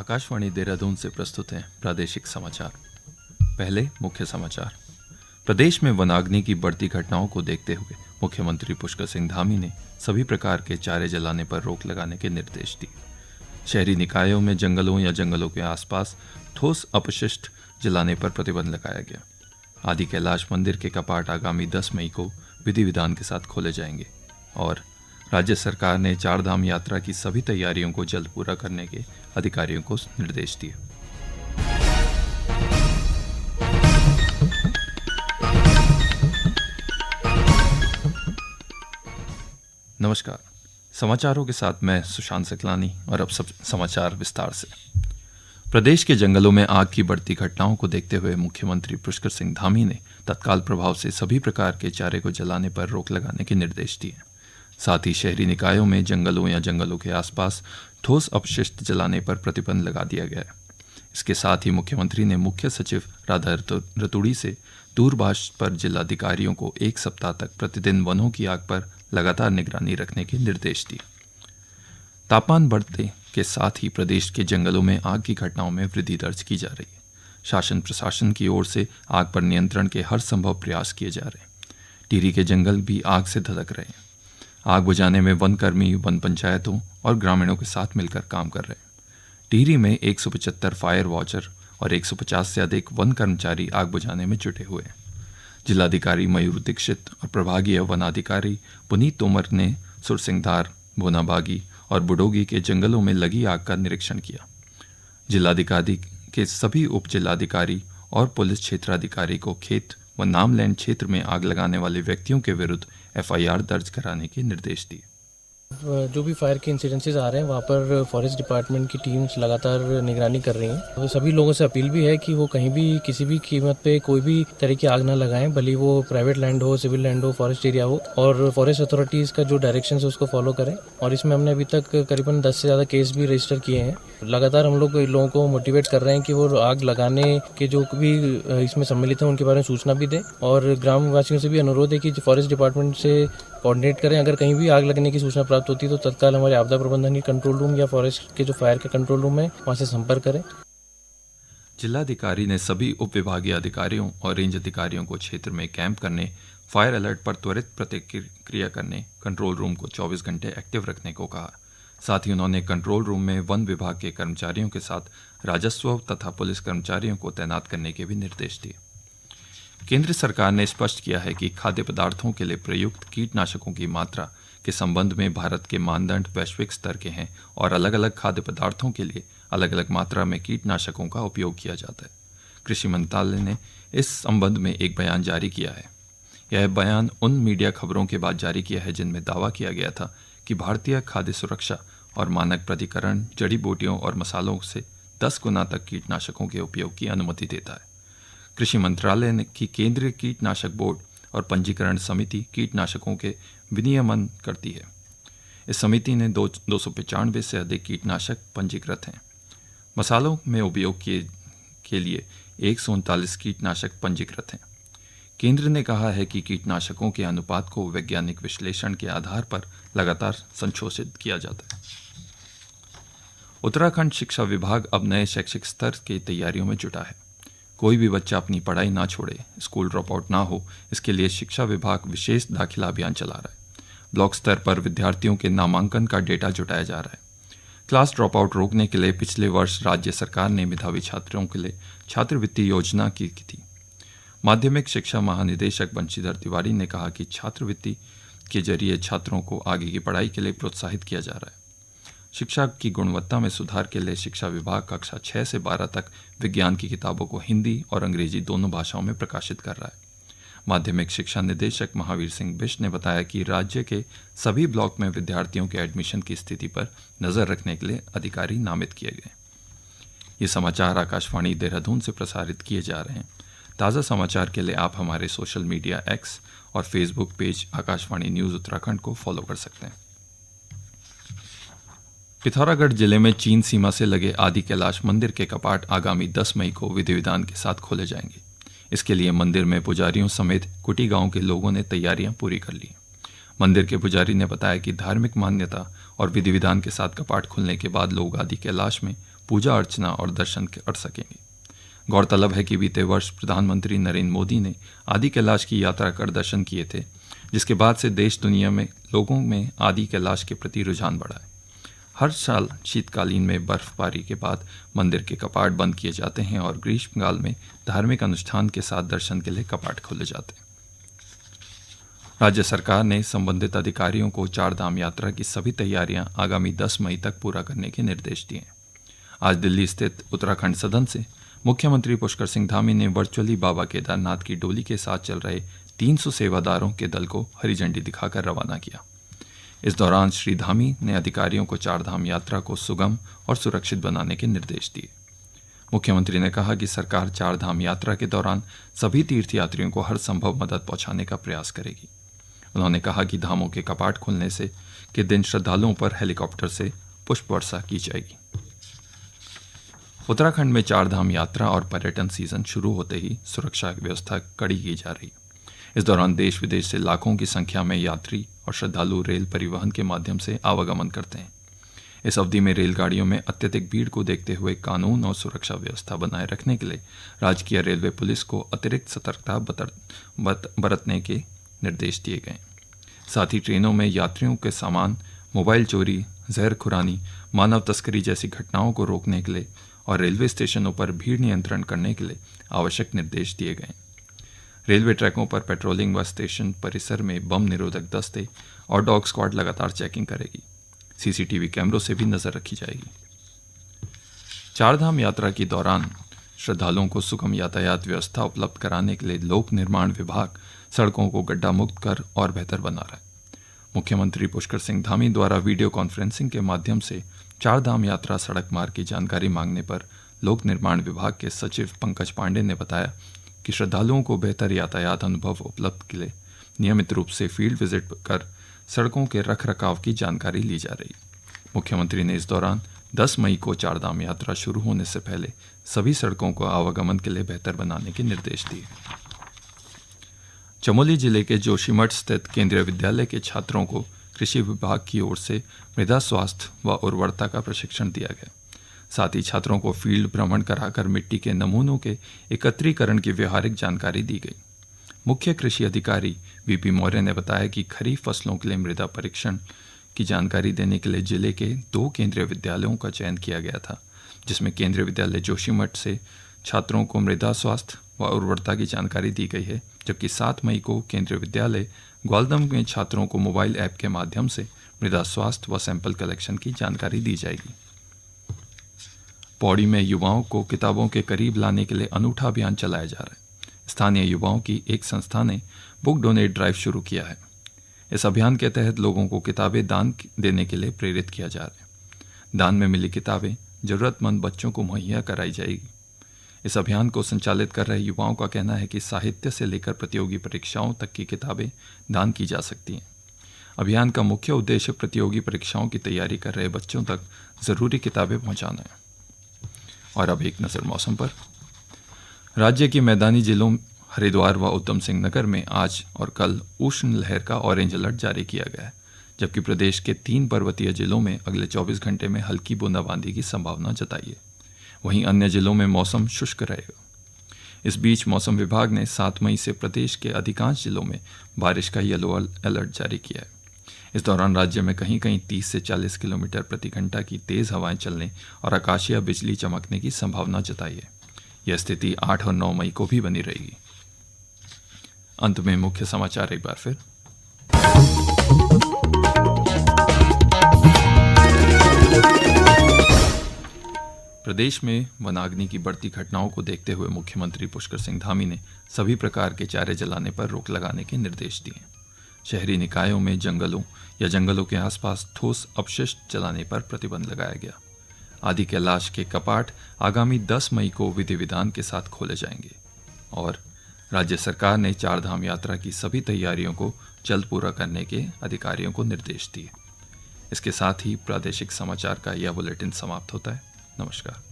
आकाशवाणी देहरादून से प्रस्तुत हैं प्रादेशिक समाचार। पहले मुख्य समाचार। प्रदेश में वनाग्नि की बढ़ती घटनाओं को देखते हुए मुख्यमंत्री पुष्कर सिंह धामी ने सभी प्रकार के चारे जलाने पर रोक लगाने के निर्देश दिए। शहरी निकायों में जंगलों या जंगलों के आसपास ठोस अपशिष्ट जलाने पर प्रतिबंध लगाया गया। आदि कैलाश मंदिर के कपाट आगामी 10 मई को विधि विधान के साथ खोले जाएंगे और राज्य सरकार ने चारधाम यात्रा की सभी तैयारियों को जल्द पूरा करने के अधिकारियों को निर्देश दिए। नमस्कार, समाचारों के साथ मैं सुशांत सकलानी और अब सब समाचार विस्तार से। प्रदेश के जंगलों में आग की बढ़ती घटनाओं को देखते हुए मुख्यमंत्री पुष्कर सिंह धामी ने तत्काल प्रभाव से सभी प्रकार के चारे को जलाने पर रोक लगाने के निर्देश दिए। साथ ही शहरी निकायों में जंगलों या जंगलों के आसपास ठोस अपशिष्ट जलाने पर प्रतिबंध लगा दिया गया है। इसके साथ ही मुख्यमंत्री ने मुख्य सचिव राधा रतूड़ी से दूरभाष पर जिलाधिकारियों को 1 सप्ताह तक प्रतिदिन वनों की आग पर लगातार निगरानी रखने के निर्देश दिए। तापमान बढ़ने के साथ ही प्रदेश के जंगलों में आग की घटनाओं में वृद्धि दर्ज की जा रही है। शासन प्रशासन की ओर से आग पर नियंत्रण के हर संभव प्रयास किए जा रहे हैं। टिहरी के जंगल भी आग से धधक रहे हैं। आग बुझाने में वनकर्मी वन पंचायतों और ग्रामीणों के साथ मिलकर काम कर रहे हैं। टिहरी में 175 फायर वॉचर और 150 से अधिक वन कर्मचारी आग बुझाने में जुटे हुए हैं। जिलाधिकारी मयूर दीक्षित और प्रभागीय वनाधिकारी पुनीत तोमर ने सुरसिंगधार, भोनाबागी और बुडोगी के जंगलों में लगी आग का निरीक्षण किया। जिलाधिकारी के सभी उप जिलाधिकारी और पुलिस क्षेत्राधिकारी को खेत व नामलैंड क्षेत्र में आग लगाने वाले व्यक्तियों के विरुद्ध FIR दर्ज कराने के निर्देश दिए। जो भी फायर के इंसिडेंसेस आ रहे हैं वहाँ पर फॉरेस्ट डिपार्टमेंट की टीम्स लगातार निगरानी कर रही हैं। सभी लोगों से अपील भी है कि वो कहीं भी किसी भी कीमत पे कोई भी तरह की आग ना लगाएं, भले वो प्राइवेट लैंड हो, सिविल लैंड हो, फॉरेस्ट एरिया हो, और फॉरेस्ट अथॉरिटीज़ का जो डायरेक्शन है उसको फॉलो करें। और इसमें हमने अभी तक करीबन 10 से ज़्यादा केस भी रजिस्टर किए हैं। लगातार हम लोग लोगों को मोटिवेट कर रहे हैं कि वो आग लगाने के जो भी इसमें सम्मिलित हैं उनके बारे में सूचना भी दें, और ग्रामवासियों से भी अनुरोध है कि फॉरेस्ट डिपार्टमेंट से कोऑर्डिनेट करें। अगर कहीं भी आग लगने की सूचना प्राप्त होती है तो तत्काल हमारे आपदा प्रबंधन की कंट्रोल रूम या फॉरेस्ट के जो फायर का कंट्रोल रूम है वहाँ से संपर्क करें। जिलाधिकारी ने सभी उप विभागीय अधिकारियों और रेंज अधिकारियों को क्षेत्र में कैंप करने, फायर अलर्ट पर त्वरित प्रतिक्रिया करने, कंट्रोल रूम को 24 घंटे एक्टिव रखने को कहा। साथ ही उन्होंने कंट्रोल रूम में वन विभाग के कर्मचारियों के साथ राजस्व तथा पुलिस कर्मचारियों को तैनात करने के भी निर्देश दिए। केंद्र सरकार ने स्पष्ट किया है कि खाद्य पदार्थों के लिए प्रयुक्त कीटनाशकों की मात्रा के संबंध में भारत के मानदंड वैश्विक स्तर के हैं और अलग अलग खाद्य पदार्थों के लिए अलग अलग मात्रा में कीटनाशकों का उपयोग किया जाता है। कृषि मंत्रालय ने इस संबंध में एक बयान जारी किया है। यह बयान उन मीडिया खबरों के बाद जारी किया है जिनमें दावा किया गया था कि भारतीय खाद्य सुरक्षा और मानक प्राधिकरण जड़ी बूटियों और मसालों से 10 गुना तक कीटनाशकों के उपयोग की अनुमति देता है। कृषि मंत्रालय ने की केंद्रीय कीटनाशक बोर्ड और पंजीकरण समिति कीटनाशकों के विनियमन करती है। इस समिति ने 295 से अधिक कीटनाशक पंजीकृत हैं। मसालों में उपयोग के लिए 139 कीटनाशक पंजीकृत हैं। केंद्र ने कहा है कि कीटनाशकों के अनुपात को वैज्ञानिक विश्लेषण के आधार पर लगातार संशोधित किया जाता है। उत्तराखंड शिक्षा विभाग अब नए शैक्षिक स्तर की तैयारियों में जुटा है। कोई भी बच्चा अपनी पढ़ाई ना छोड़े, स्कूल ड्रॉप आउट ना हो, इसके लिए शिक्षा विभाग विशेष दाखिला अभियान चला रहा है। ब्लॉक स्तर पर विद्यार्थियों के नामांकन का डेटा जुटाया जा रहा है। क्लास ड्रॉप आउट रोकने के लिए पिछले वर्ष राज्य सरकार ने मेधावी छात्रों के लिए छात्रवृत्ति योजना की थी। माध्यमिक शिक्षा महानिदेशक बंशीधर तिवारी ने कहा कि छात्रवृत्ति के जरिए छात्रों को आगे की पढ़ाई के लिए प्रोत्साहित किया जा रहा है। शिक्षा की गुणवत्ता में सुधार के लिए शिक्षा विभाग कक्षा 6 से 12 तक विज्ञान की किताबों को हिंदी और अंग्रेजी दोनों भाषाओं में प्रकाशित कर रहा है। माध्यमिक शिक्षा निदेशक महावीर सिंह बिष्ट ने बताया कि राज्य के सभी ब्लॉक में विद्यार्थियों के एडमिशन की स्थिति पर नजर रखने के लिए अधिकारी नामित किए गए। ये समाचार आकाशवाणी देहरादून से प्रसारित किए जा रहे हैं। ताज़ा समाचार के लिए आप हमारे सोशल मीडिया X और Facebook page Akashvani news Uttarakhand को फॉलो कर सकते हैं। पिथौरागढ़ जिले में चीन सीमा से लगे आदि कैलाश मंदिर के कपाट आगामी 10 मई को विधि विधान के साथ खोले जाएंगे। इसके लिए मंदिर में पुजारियों समेत कुटी गांव के लोगों ने तैयारियां पूरी कर ली। मंदिर के पुजारी ने बताया कि धार्मिक मान्यता और विधि विधान के साथ कपाट खुलने के बाद लोग आदि कैलाश में पूजा अर्चना और दर्शन कर सकेंगे। गौरतलब है कि बीते वर्ष प्रधानमंत्री नरेंद्र मोदी ने आदि कैलाश की यात्रा कर दर्शन किए थे, जिसके बाद से देश दुनिया में लोगों में आदि कैलाश के प्रति रुझान बढ़ा है। हर साल शीतकालीन में बर्फबारी के बाद मंदिर के कपाट बंद किए जाते हैं और ग्रीष्मकाल में धार्मिक अनुष्ठान के साथ दर्शन के लिए कपाट खोले जाते हैं। राज्य सरकार ने संबंधित अधिकारियों को चारधाम यात्रा की सभी तैयारियां आगामी 10 मई तक पूरा करने के निर्देश दिए हैं। आज दिल्ली स्थित उत्तराखंड सदन से मुख्यमंत्री पुष्कर सिंह धामी ने वर्चुअली बाबा केदारनाथ की डोली के साथ चल रहे 300 सेवादारों के दल को हरी झंडी दिखाकर रवाना किया। इस दौरान श्री धामी ने अधिकारियों को चारधाम यात्रा को सुगम और सुरक्षित बनाने के निर्देश दिए। मुख्यमंत्री ने कहा कि सरकार चारधाम यात्रा के दौरान सभी तीर्थयात्रियों को हर संभव मदद पहुंचाने का प्रयास करेगी। उन्होंने कहा कि धामों के कपाट खुलने से के दिन श्रद्धालुओं पर हेलीकॉप्टर से पुष्प वर्षा की जाएगी। उत्तराखंड में चारधाम यात्रा और पर्यटन सीजन शुरू होते ही सुरक्षा व्यवस्था कड़ी की जा रही है। इस दौरान देश विदेश से लाखों की संख्या में यात्री और श्रद्धालु रेल परिवहन के माध्यम से आवागमन करते हैं। इस अवधि में रेलगाड़ियों में अत्यधिक भीड़ को देखते हुए कानून और सुरक्षा व्यवस्था बनाए रखने के लिए राजकीय रेलवे पुलिस को अतिरिक्त सतर्कता बरतने के निर्देश दिए गए। साथ ही ट्रेनों में यात्रियों के सामान, मोबाइल चोरी, जहर खुरानी, मानव तस्करी जैसी घटनाओं को रोकने के लिए और रेलवे स्टेशनों पर भीड़ नियंत्रण करने के लिए आवश्यक निर्देश दिए गए। रेलवे ट्रैकों पर पेट्रोलिंग व स्टेशन परिसर में बम निरोधक दस्ते और डॉग स्क्वाड लगातार चेकिंग करेगी। सीसीटीवी कैमरों से भी नजर रखी जाएगी। चारधाम यात्रा के दौरान श्रद्धालुओं को सुगम यातायात व्यवस्था उपलब्ध कराने के लिए लोक निर्माण विभाग सड़कों को गड्ढा मुक्त कर और बेहतर बना रहा है। मुख्यमंत्री पुष्कर सिंह धामी द्वारा वीडियो कॉन्फ्रेंसिंग के माध्यम से चारधाम यात्रा सड़क मार्ग की जानकारी मांगने पर लोक निर्माण विभाग के सचिव पंकज पांडे ने बताया कि श्रद्धालुओं को बेहतर यातायात अनुभव उपलब्ध के लिए नियमित रूप से फील्ड विजिट कर सड़कों के रखरखाव की जानकारी ली जा रही। मुख्यमंत्री ने इस दौरान 10 मई को चारधाम यात्रा शुरू होने से पहले सभी सड़कों को आवागमन के लिए बेहतर बनाने के निर्देश दिए। चमोली जिले के जोशीमठ स्थित केंद्रीय विद्यालय के छात्रों को कृषि विभाग की ओर से मृदा स्वास्थ्य व उर्वरता का प्रशिक्षण दिया गया। साथ ही छात्रों को फील्ड भ्रमण कराकर मिट्टी के नमूनों के एकत्रीकरण की व्यवहारिक जानकारी दी गई। मुख्य कृषि अधिकारी वीपी मौर्य ने बताया कि खरीफ फसलों के लिए मृदा परीक्षण की जानकारी देने के लिए जिले के 2 केंद्रीय विद्यालयों का चयन किया गया था, जिसमें केंद्रीय विद्यालय जोशीमठ से छात्रों को मृदा स्वास्थ्य व उर्वरता की जानकारी दी गई है, जबकि 7 मई को केंद्रीय विद्यालय ग्वालदम में छात्रों को मोबाइल ऐप के माध्यम से मृदा स्वास्थ्य व सैंपल कलेक्शन की जानकारी दी जाएगी। पौड़ी में युवाओं को किताबों के करीब लाने के लिए अनूठा अभियान चलाया जा रहा है। स्थानीय युवाओं की एक संस्था ने बुक डोनेट ड्राइव शुरू किया है। इस अभियान के तहत लोगों को किताबें दान देने के लिए प्रेरित किया जा रहा है। दान में मिली किताबें जरूरतमंद बच्चों को मुहैया कराई जाएगी। इस अभियान को संचालित कर रहे युवाओं का कहना है कि साहित्य से लेकर प्रतियोगी परीक्षाओं तक की किताबें दान की जा सकती हैं। अभियान का मुख्य उद्देश्य प्रतियोगी परीक्षाओं की तैयारी कर रहे बच्चों तक जरूरी किताबें पहुंचाना है। और अब एक नज़र मौसम पर। राज्य के मैदानी जिलों हरिद्वार व उधम सिंह नगर में आज और कल उष्ण लहर का ऑरेंज अलर्ट जारी किया गया है, जबकि प्रदेश के 3 पर्वतीय जिलों में अगले 24 घंटे में हल्की बूंदाबांदी की संभावना जताई है। वहीं अन्य जिलों में मौसम शुष्क रहेगा। इस बीच मौसम विभाग ने 7 मई से प्रदेश के अधिकांश जिलों में बारिश का येलो अलर्ट जारी किया है। इस दौरान राज्य में कहीं कहीं 30 से 40 किलोमीटर प्रति घंटा की तेज हवाएं चलने और आकाशीय बिजली चमकने की संभावना जताई है। यह स्थिति 8 और 9 मई को भी बनी रहेगी। अंत में मुख्य समाचार एक बार फिर। प्रदेश में वनाग्नि की बढ़ती घटनाओं को देखते हुए मुख्यमंत्री पुष्कर सिंह धामी ने सभी प्रकार के चारे जलाने पर रोक लगाने के निर्देश दिए। शहरी निकायों में जंगलों या जंगलों के आसपास ठोस अपशिष्ट जलाने पर प्रतिबंध लगाया गया। आदि कैलाश के कपाट आगामी 10 मई को विधि विधान के साथ खोले जाएंगे। और राज्य सरकार ने चारधाम यात्रा की सभी तैयारियों को जल्द पूरा करने के अधिकारियों को निर्देश दिए। इसके साथ ही प्रादेशिक समाचार का यह बुलेटिन समाप्त होता है। नमस्कार।